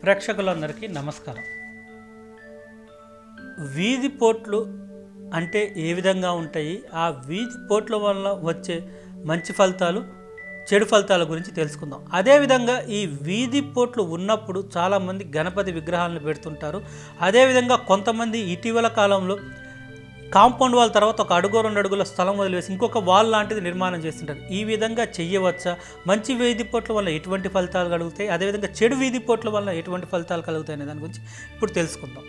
ప్రేక్షకులందరికీ నమస్కారం. వీధి పోట్లు అంటే ఏ విధంగా ఉంటాయి, ఆ వీధి పోట్ల వల్ల వచ్చే మంచి ఫలితాలు, చెడు ఫలితాల గురించి తెలుసుకుందాం. అదేవిధంగా ఈ వీధి పోట్లు ఉన్నప్పుడు చాలామంది గణపతి విగ్రహాలను పెడుతుంటారు. అదేవిధంగా కొంతమంది ఇటీవల కాలంలో కాంపౌండ్ వాల్ తర్వాత ఒక అడుగు 2 అడుగుల స్థలం వదిలివేసి ఇంకొక వాల్ లాంటిది నిర్మాణం చేస్తుంటారు. ఈ విధంగా చెయ్యవచ్చా? మంచి వీధి పోట్ల వల్ల ఎటువంటి ఫలితాలు కలుగుతాయి, అదేవిధంగా చెడు వీధి పోట్ల వల్ల ఎటువంటి ఫలితాలు కలుగుతాయి అనే దాని గురించి ఇప్పుడు తెలుసుకుందాం.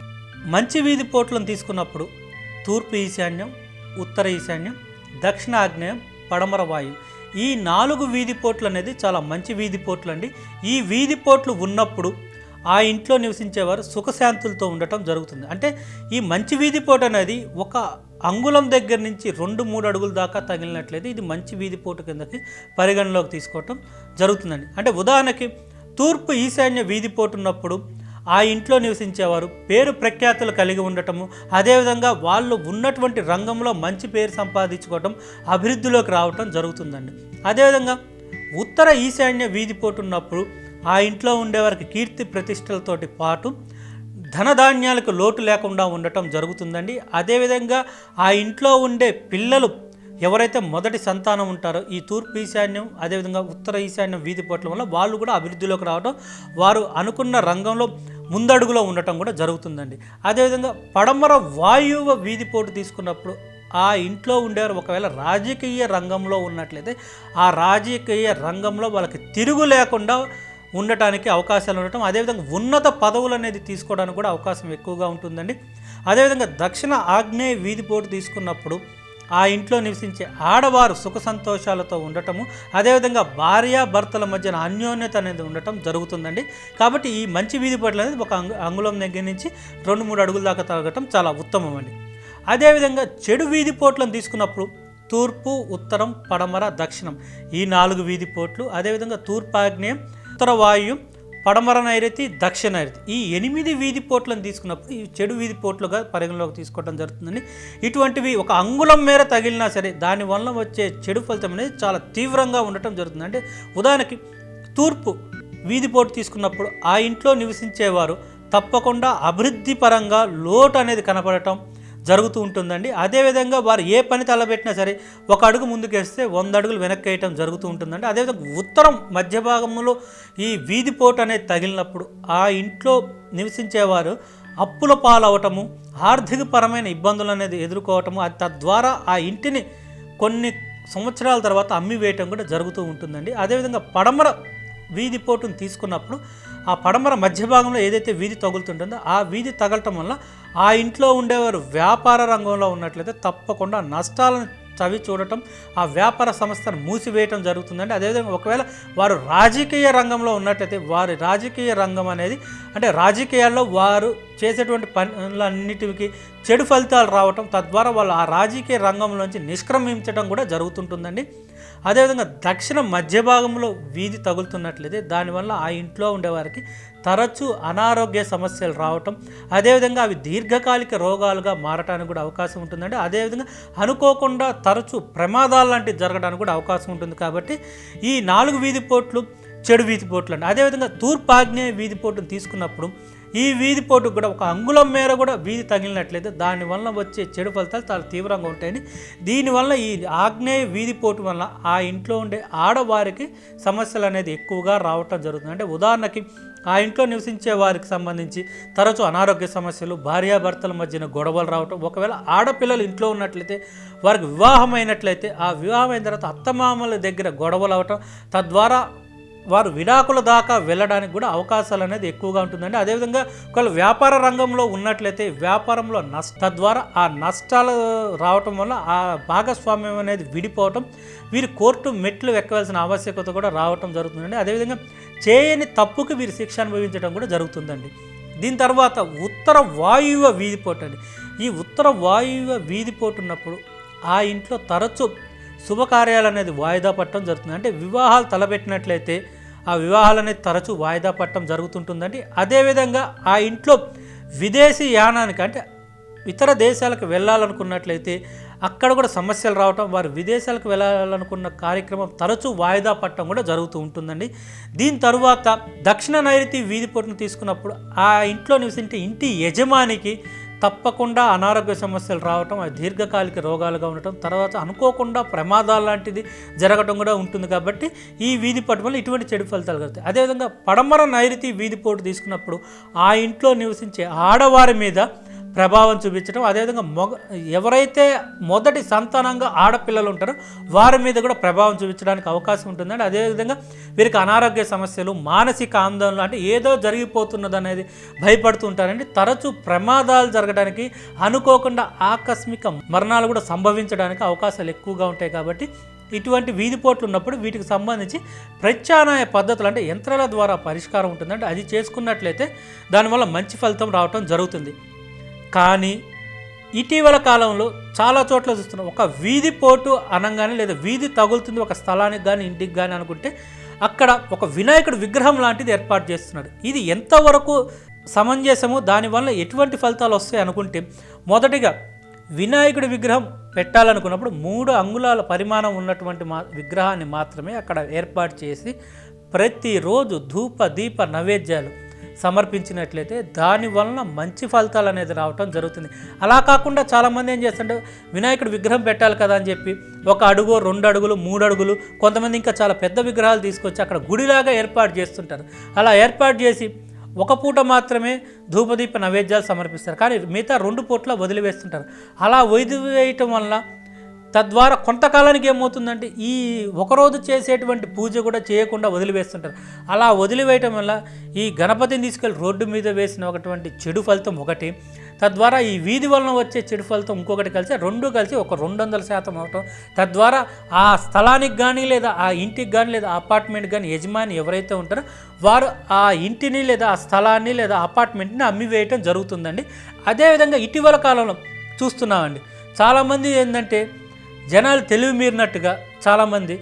మంచి వీధి పోట్లను తీసుకున్నప్పుడు తూర్పు ఈశాన్యం, ఉత్తర ఈశాన్యం, దక్షిణ ఆగ్నేయం, పడమర వాయువు, ఈ 4 వీధి పోట్లు అనేది చాలా మంచి వీధి పోట్లు అండి. ఈ వీధి పోట్లు ఉన్నప్పుడు ఆ ఇంట్లో నివసించేవారు సుఖశాంతులతో ఉండటం జరుగుతుంది. అంటే ఈ మంచి వీధి పోటు అనేది ఒక అంగుళం దగ్గర నుంచి 2-3 అడుగుల దాకా తగిలినట్లయితే ఇది మంచి వీధి పోటు కిందకి పరిగణలోకి తీసుకోవటం జరుగుతుందండి. అంటే ఉదాహరణకి తూర్పు ఈశాన్య వీధి పోటు ఉన్నప్పుడు ఆ ఇంట్లో నివసించేవారు పేరు ప్రఖ్యాతులు కలిగి ఉండటము, అదేవిధంగా వాళ్ళు ఉన్నటువంటి రంగంలో మంచి పేరు సంపాదించుకోవటం, అభివృద్ధిలోకి రావటం జరుగుతుందండి. అదేవిధంగా ఉత్తర ఈశాన్య వీధి పోటు ఉన్నప్పుడు ఆ ఇంట్లో ఉండేవారికి కీర్తి ప్రతిష్టలతోటి పాటు ధనధాన్యాలకు లోటు లేకుండా ఉండటం జరుగుతుందండి. అదేవిధంగా ఆ ఇంట్లో ఉండే పిల్లలు ఎవరైతే మొదటి సంతానం ఉంటారో ఈ తూర్పు ఈశాన్యం అదేవిధంగా ఉత్తర ఈశాన్యం వీధి పోట్ల వల్ల వాళ్ళు కూడా అభివృద్ధిలోకి రావడం, వారు అనుకున్న రంగంలో ముందడుగులో ఉండటం కూడా జరుగుతుందండి. అదేవిధంగా పడమర వాయువ వీధి పోటు తీసుకున్నప్పుడు ఆ ఇంట్లో ఉండేవారు ఒకవేళ రాజకీయ రంగంలో ఉన్నట్లయితే ఆ రాజకీయ రంగంలో వాళ్ళకి తిరుగు లేకుండా ఉండటానికి అవకాశాలు ఉండటం, అదేవిధంగా ఉన్నత పదవులు అనేది తీసుకోవడానికి కూడా అవకాశం ఎక్కువగా ఉంటుందండి. అదేవిధంగా దక్షిణ ఆగ్నేయ వీధి పోటు తీసుకున్నప్పుడు ఆ ఇంట్లో నివసించే ఆడవారు సుఖ సంతోషాలతో ఉండటము, అదేవిధంగా భార్యాభర్తల మధ్యన అన్యోన్యత అనేది ఉండటం జరుగుతుందండి. కాబట్టి ఈ మంచి వీధి పోట్లు అనేది ఒక అంగుళం దగ్గర నుంచి 2-3 అడుగుల దాకా తగ్గటం చాలా ఉత్తమం అండి. అదేవిధంగా చెడు వీధి పోట్లను తీసుకున్నప్పుడు తూర్పు, ఉత్తరం, పడమర, దక్షిణం, ఈ 4 వీధి పోట్లు, అదేవిధంగా తూర్పు ఆగ్నేయం, ఉత్తర వాయువు, పడమర నైరుతి, దక్షిణ నైరుతి, ఈ 8 వీధి పోట్లను తీసుకున్నప్పుడు ఈ చెడు వీధి పోట్లుగా పరిగణలోకి తీసుకోవడం జరుగుతుందండి. ఇటువంటివి ఒక అంగుళం మేర తగిలినా సరే దానివల్ల వచ్చే చెడు ఫలితం అనేది చాలా తీవ్రంగా ఉండటం జరుగుతుంది. అంటే ఉదాహరణకి తూర్పు వీధి పోటు తీసుకున్నప్పుడు ఆ ఇంట్లో నివసించేవారు తప్పకుండా అభివృద్ధి పరంగా లోటు అనేది కనపడటం జరుగుతూ ఉంటుందండి. అదేవిధంగా వారు ఏ పని తలబెట్టినా సరే ఒక అడుగు ముందుకేస్తే 100 అడుగులు వెనక్కి వేయటం జరుగుతూ ఉంటుందండి. అదేవిధంగా ఉత్తరం మధ్య భాగంలో ఈ వీధి పోటు అనేది తగిలినప్పుడు ఆ ఇంట్లో నివసించేవారు అప్పుల పాలవటము, ఆర్థికపరమైన ఇబ్బందులు అనేది ఎదుర్కోవటము, తద్వారా ఆ ఇంటిని కొన్ని సంవత్సరాల తర్వాత అమ్మి వేయటం కూడా జరుగుతూ ఉంటుందండి. అదేవిధంగా పడమర వీధి పోటును తీసుకున్నప్పుడు ఆ పడమర మధ్య భాగంలో ఏదైతే వీధి తగులుతుంటుందో ఆ వీధి తగలటం వల్ల ఆ ఇంట్లో ఉండేవారు వ్యాపార రంగంలో ఉన్నట్లయితే తప్పకుండా నష్టాలను చవి చూడటం, ఆ వ్యాపార సంస్థను మూసివేయటం జరుగుతుందండి. అదేవిధంగా ఒకవేళ వారు రాజకీయ రంగంలో ఉన్నట్లయితే వారి రాజకీయ రంగం అనేది అంటే రాజకీయాల్లో వారు చేసేటువంటి పనులన్నిటికీ చెడు ఫలితాలు రావటం, తద్వారా వాళ్ళు ఆ రాజకీయ రంగంలోంచి నిష్క్రమించడం కూడా జరుగుతుంటుందండి. అదేవిధంగా దక్షిణ మధ్య భాగంలో వీధి తగులుతున్నట్లయితే దానివల్ల ఆ ఇంట్లో ఉండేవారికి తరచూ అనారోగ్య సమస్యలు రావటం, అదేవిధంగా అవి దీర్ఘకాలిక రోగాలుగా మారటానికి కూడా అవకాశం ఉంటుందండి. అదేవిధంగా అనుకోకుండా తరచూ ప్రమాదాలు లాంటివి జరగడానికి కూడా అవకాశం ఉంటుంది. కాబట్టి ఈ 4 వీధి పోట్లు చెడు వీధి పోట్లు అండి. అదేవిధంగా తూర్పు ఆగ్నేయ వీధి పోటును తీసుకున్నప్పుడు ఈ వీధి పోటుకు కూడా ఒక అంగుళం మేర కూడా వీధి తగిలినట్లయితే దానివల్ల వచ్చే చెడు ఫలితాలు చాలా తీవ్రంగా ఉంటాయండి. దీనివల్ల ఈ ఆగ్నేయ వీధి పోటు వల్ల ఆ ఇంట్లో ఉండే ఆడవారికి సమస్యలు అనేది ఎక్కువగా రావటం జరుగుతుంది. అంటే ఉదాహరణకి ఆ ఇంట్లో నివసించే వారికి సంబంధించి తరచూ అనారోగ్య సమస్యలు, భార్యాభర్తల మధ్యన గొడవలు రావటం, ఒకవేళ ఆడపిల్లలు ఇంట్లో ఉన్నట్లయితే వారికి వివాహం అయినట్లయితే ఆ వివాహం అయిన తర్వాత అత్తమామల దగ్గర గొడవలు అవటం, తద్వారా వారు విడాకుల దాకా వెళ్ళడానికి కూడా అవకాశాలు అనేది ఎక్కువగా ఉంటుందండి. అదేవిధంగా ఒకవేళ వ్యాపార రంగంలో ఉన్నట్లయితే వ్యాపారంలో తద్వారా ఆ నష్టాలు రావటం వల్ల ఆ భాగస్వామ్యం అనేది విడిపోవటం, వీరు కోర్టు మెట్లు ఎక్కవలసిన ఆవశ్యకత కూడా రావటం జరుగుతుందండి. అదేవిధంగా చేయని తప్పుకు వీరు శిక్ష అనుభవించడం కూడా జరుగుతుందండి. దీని తర్వాత ఉత్తర వాయువ్య వీధిపోటు అండి. ఈ ఉత్తర వాయువ్య వీధిపోటు ఉన్నప్పుడు ఆ ఇంట్లో తరచూ శుభకార్యాలు అనేది వాయిదా పట్టడం జరుగుతుంది. అంటే వివాహాలు తలపెట్టినట్లయితే ఆ వివాహాలు అనేది తరచూ వాయిదా పట్టడం జరుగుతుంటుందండి. అదేవిధంగా ఆ ఇంట్లో విదేశీ యానానికి అంటే ఇతర దేశాలకు వెళ్ళాలనుకున్నట్లయితే అక్కడ కూడా సమస్యలు రావటం, వారు విదేశాలకు వెళ్ళాలనుకున్న కార్యక్రమం తరచూ వాయిదా పడటం కూడా జరుగుతూ ఉంటుందండి. దీని తరువాత దక్షిణ నైరుతి వీధిపోటును తీసుకున్నప్పుడు ఆ ఇంట్లో నివసించే ఇంటి యజమానికి తప్పకుండా అనారోగ్య సమస్యలు రావటం, అది దీర్ఘకాలిక రోగాలుగా ఉండటం, తర్వాత అనుకోకుండా ప్రమాదాలు లాంటిది జరగటం కూడా ఉంటుంది. కాబట్టి ఈ వీధిపోటు వల్ల ఇటువంటి చెడు ఫలితాలు కలుగుతాయి. అదేవిధంగా పడమర నైరుతి వీధిపోటు తీసుకున్నప్పుడు ఆ ఇంట్లో నివసించే ఆడవారి మీద ప్రభావం చూపించడం, అదేవిధంగా ఎవరైతే మొదటి సంతానంగా ఆడపిల్లలు ఉంటారో వారి మీద కూడా ప్రభావం చూపించడానికి అవకాశం ఉంటుందండి. అదేవిధంగా వీరికి అనారోగ్య సమస్యలు, మానసిక ఆందోళన, అంటే ఏదో జరిగిపోతున్నది అనేది భయపడుతూ ఉంటారండి. తరచూ ప్రమాదాలు జరగడానికి, అనుకోకుండా ఆకస్మిక మరణాలు కూడా సంభవించడానికి అవకాశాలు ఎక్కువగా ఉంటాయి. కాబట్టి ఇటువంటి వీధిపోట్లు ఉన్నప్పుడు వీటికి సంబంధించి ప్రత్యామ్నాయ పద్ధతులు, అంటే యంత్రాల ద్వారా పరిష్కారం ఉంటుందంటే అది చేసుకున్నట్లయితే దానివల్ల మంచి ఫలితం రావటం జరుగుతుంది. కానీ ఇటీవల కాలంలో చాలా చోట్ల చూస్తున్నాం, ఒక వీధిపోటు అనగానే లేదా వీధి తగులుతుంది ఒక స్థలానికి కానీ ఇంటికి కానీ అనుకుంటే అక్కడ ఒక వినాయకుడి విగ్రహం లాంటిది ఏర్పాటు చేస్తున్నారు. ఇది ఎంతవరకు సమంజసము, దానివల్ల ఎటువంటి ఫలితాలు వస్తాయి అనుకుంటే, మొదటిగా వినాయకుడి విగ్రహం పెట్టాలనుకున్నప్పుడు 3 అంగుళాల పరిమాణం ఉన్నటువంటి విగ్రహాన్ని మాత్రమే అక్కడ ఏర్పాటు చేసి ప్రతిరోజు ధూప దీప నైవేద్యాలు సమర్పించినట్లయితే దానివలన మంచి ఫలితాలు అనేది రావటం జరుగుతుంది. అలా కాకుండా చాలామంది ఏం చేస్తుంటే వినాయకుడు విగ్రహం పెట్టాలి కదా అని చెప్పి 1 అడుగు 2 అడుగులు 3 అడుగులు, కొంతమంది ఇంకా చాలా పెద్ద విగ్రహాలు తీసుకొచ్చి అక్కడ గుడిలాగా ఏర్పాటు చేస్తుంటారు. అలా ఏర్పాటు చేసి ఒక పూట మాత్రమే ధూపదీప నైవేద్యాలు సమర్పిస్తారు, కానీ మిగతా 2 పూట్ల వదిలివేస్తుంటారు. అలా వదిలివేయటం వల్ల తద్వారా కొంతకాలానికి ఏమవుతుందంటే ఈ ఒకరోజు చేసేటువంటి పూజ కూడా చేయకుండా వదిలివేస్తుంటారు. అలా వదిలివేయటం వల్ల ఈ గణపతిని తీసుకెళ్ళి రోడ్డు మీద వేసిన ఒకటువంటి చెడు ఫలితం ఒకటి, తద్వారా ఈ వీధి వలన వచ్చే చెడు ఫలితం ఇంకొకటి కలిసి 2 కలిసి ఒక 200% అవటం, తద్వారా ఆ స్థలానికి కానీ లేదా ఆ ఇంటికి కానీ లేదా అపార్ట్మెంట్ కానీ యజమాని ఎవరైతే ఉంటారో వారు ఆ ఇంటిని లేదా ఆ స్థలాన్ని లేదా అపార్ట్మెంట్ని అమ్మివేయటం జరుగుతుందండి. అదేవిధంగా ఇటీవల కాలంలో చూస్తున్నామండి, చాలామంది ఏంటంటే జనాలు తెలివి మీరినట్టుగా చాలామంది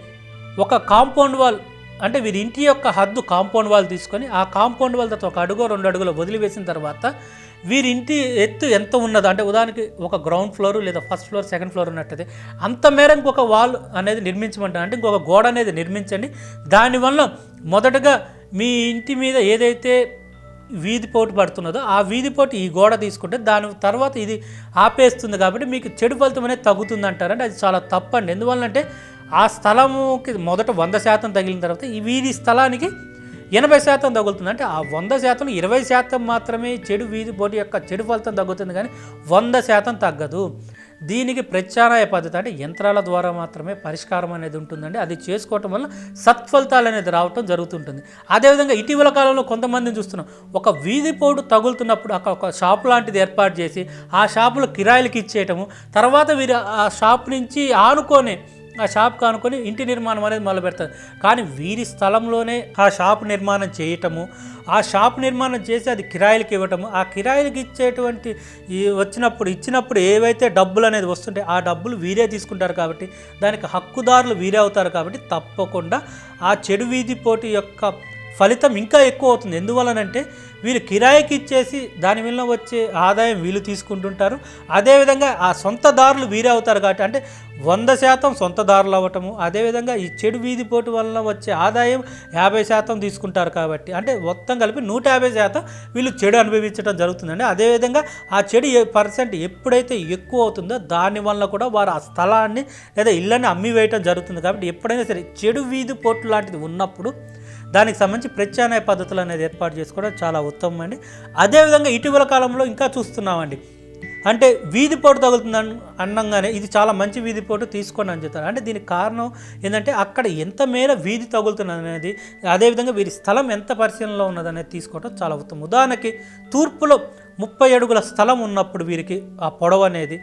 ఒక కాంపౌండ్ వాల్, అంటే వీరి ఇంటి యొక్క హద్దు కాంపౌండ్ వాల్ తీసుకొని ఆ కాంపౌండ్ వాల్ తర్వాత 1 అడుగు 2 అడుగులు వదిలివేసిన తర్వాత వీరి ఇంటి ఎత్తు ఎంత ఉన్నదో, అంటే ఉదాహరణకి ఒక గ్రౌండ్ ఫ్లోర్ లేదా ఫస్ట్ ఫ్లోర్ సెకండ్ ఫ్లోర్ ఉన్నట్టయితే అంత మేర ఇంకొక వాల్ అనేది నిర్మించమంటారు. అంటే ఇంకొక గోడ అనేది నిర్మించండి. దానివల్ల మొదటగా మీ ఇంటి మీద ఏదైతే వీధిపోటు పడుతున్నదో ఆ వీధిపోటు ఈ గోడ తీసుకుంటే దాని తర్వాత ఇది ఆపేస్తుంది. కాబట్టి మీకు చెడు ఫలితం అనేది తగ్గుతుంది అంటారంటే అది చాలా తప్పండి. ఎందువల్లంటే ఆ స్థలముకి మొదట 100% తగిలిన తర్వాత ఈ వీధి స్థలానికి 80% తగులుతుంది. అంటే ఆ 100% 20% మాత్రమే చెడు వీధిపోటు యొక్క చెడు ఫలితం తగ్గుతుంది, కానీ 100% తగ్గదు. దీనికి ప్రత్యామ్నాయ పద్ధతి, అంటే యంత్రాల ద్వారా మాత్రమే పరిష్కారం అనేది ఉంటుందండి. అది చేసుకోవటం వల్ల సత్ఫలితాలు అనేది రావటం జరుగుతుంటుంది. అదేవిధంగా ఇటీవల కాలంలో కొంతమందిని చూస్తున్నాం, ఒక వీధిపోటు తగులుతున్నప్పుడు అక్కడ ఒక షాప్ లాంటిది ఏర్పాటు చేసి ఆ షాపులో కిరాయిలకి ఇచ్చేయటము, తర్వాత వీరు ఆ షాప్ నుంచి ఆ షాప్కి ఆనుకొని ఇంటి నిర్మాణం అనేది మొదలు పెడతారు. కానీ వీరి స్థలంలోనే ఆ షాప్ నిర్మాణం చేయటము, ఆ షాప్ నిర్మాణం చేసి అది కిరాయిలకి ఇవ్వటము, ఆ కిరాయిలకి ఇచ్చేటువంటి ఇచ్చినప్పుడు ఏవైతే డబ్బులు అనేది వస్తుంటే ఆ డబ్బులు వీరే తీసుకుంటారు. కాబట్టి దానికి హక్కుదారులు వీరే అవుతారు. కాబట్టి తప్పకుండా ఆ చెడు వీధిపోటు యొక్క ఫలితం ఇంకా ఎక్కువ అవుతుంది. ఎందువలనంటే వీరు కిరాయికి ఇచ్చేసి దాని వల్ల వచ్చే ఆదాయం వీళ్ళు తీసుకుంటుంటారు. అదేవిధంగా ఆ సొంతదారులు వీరే అవుతారు. కాబట్టి అంటే 100% సొంతదారులు అవ్వటము, అదేవిధంగా ఈ చెడు వీధిపోటు వల్ల వచ్చే ఆదాయం 50% తీసుకుంటారు. కాబట్టి అంటే మొత్తం కలిపి 150% వీళ్ళు చెడు అనుభవించడం జరుగుతుందండి. అదేవిధంగా ఆ చెడు % ఎప్పుడైతే ఎక్కువ అవుతుందో దానివల్ల కూడా వారు ఆ స్థలాన్ని లేదా ఇళ్ళని అమ్మివేయటం జరుగుతుంది. కాబట్టి ఎప్పుడైనా సరే చెడు వీధిపోటు లాంటిది ఉన్నప్పుడు దానికి సంబంధించి ప్రత్యామ్నాయ పద్ధతులు అనేది ఏర్పాటు చేసుకోవడం చాలా ఉత్తమం అండి. అదేవిధంగా ఇటీవల కాలంలో ఇంకా చూస్తున్నామండి, అంటే వీధిపోటు తగులుతుంది అనగానే ఇది చాలా మంచి వీధిపోటు తీసుకోండి అని చెప్తారు. అంటే దీనికి కారణం ఏంటంటే అక్కడ ఎంత మేర వీధి తగులుతున్నది అనేది, అదేవిధంగా వీరి స్థలం ఎంత పరిశీలనలో ఉన్నదనేది తీసుకోవడం చాలా ఉత్తమం. ఉదాహరణకి తూర్పులో 30 అడుగుల స్థలం ఉన్నప్పుడు వీరికి ఆ పొడవు అనేది,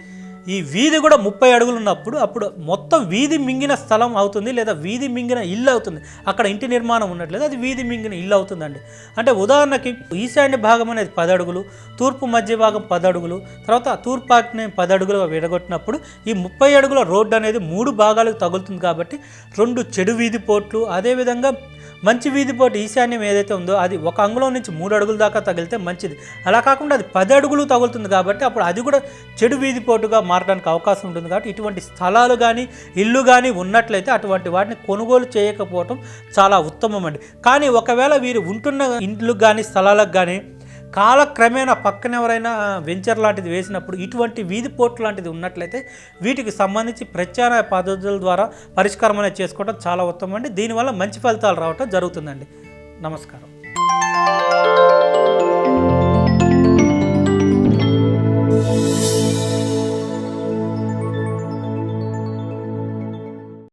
ఈ వీధి కూడా 30 అడుగులు ఉన్నప్పుడు అప్పుడు మొత్తం వీధి మింగిన స్థలం అవుతుంది, లేదా వీధి మింగిన ఇల్లు అవుతుంది. అక్కడ ఇంటి నిర్మాణం ఉన్నట్లేదు, అది వీధి మింగిన ఇల్లు అవుతుందండి. అంటే ఉదాహరణకి ఈశాన్య భాగం అనేది 10 అడుగులు, తూర్పు మధ్య భాగం 10 అడుగులు, తర్వాత తూర్పు ఆగ్నేయం 10 అడుగులుగా విడగొట్టినప్పుడు ఈ 30 అడుగుల రోడ్డు అనేది 3 భాగాలకు తగులుతుంది. కాబట్టి 2 చెడు వీధి పోట్లు, అదేవిధంగా మంచి వీధిపోటు ఈశాన్యం ఏదైతే ఉందో అది 1 అంగుళం నుంచి 3 అడుగుల దాకా తగిలితే మంచిది. అలా కాకుండా అది 10 అడుగులు తగులుతుంది కాబట్టి అప్పుడు అది కూడా చెడు వీధిపోటుగా మారడానికి అవకాశం ఉంటుంది. కాబట్టి ఇటువంటి స్థలాలు కానీ ఇల్లు కానీ ఉన్నట్లయితే అటువంటి వాటిని కొనుగోలు చేయకపోవటం చాలా ఉత్తమం అండి. కానీ ఒకవేళ వీరు ఉంటున్న ఇండ్లు కానీ స్థలాలకు కానీ కాలక్రమేణా పక్కన ఎవరైనా వెంచర్ లాంటిది వేసినప్పుడు ఇటువంటి వీధి పోర్టు లాంటిది ఉన్నట్లయితే వీటికి సంబంధించి ప్రత్యామ్నాయ పద్ధతుల ద్వారా పరిష్కారం అనేది చేసుకోవడం చాలా ఉత్తమం అండి. దీనివల్ల మంచి ఫలితాలు రావటం జరుగుతుందండి. నమస్కారం.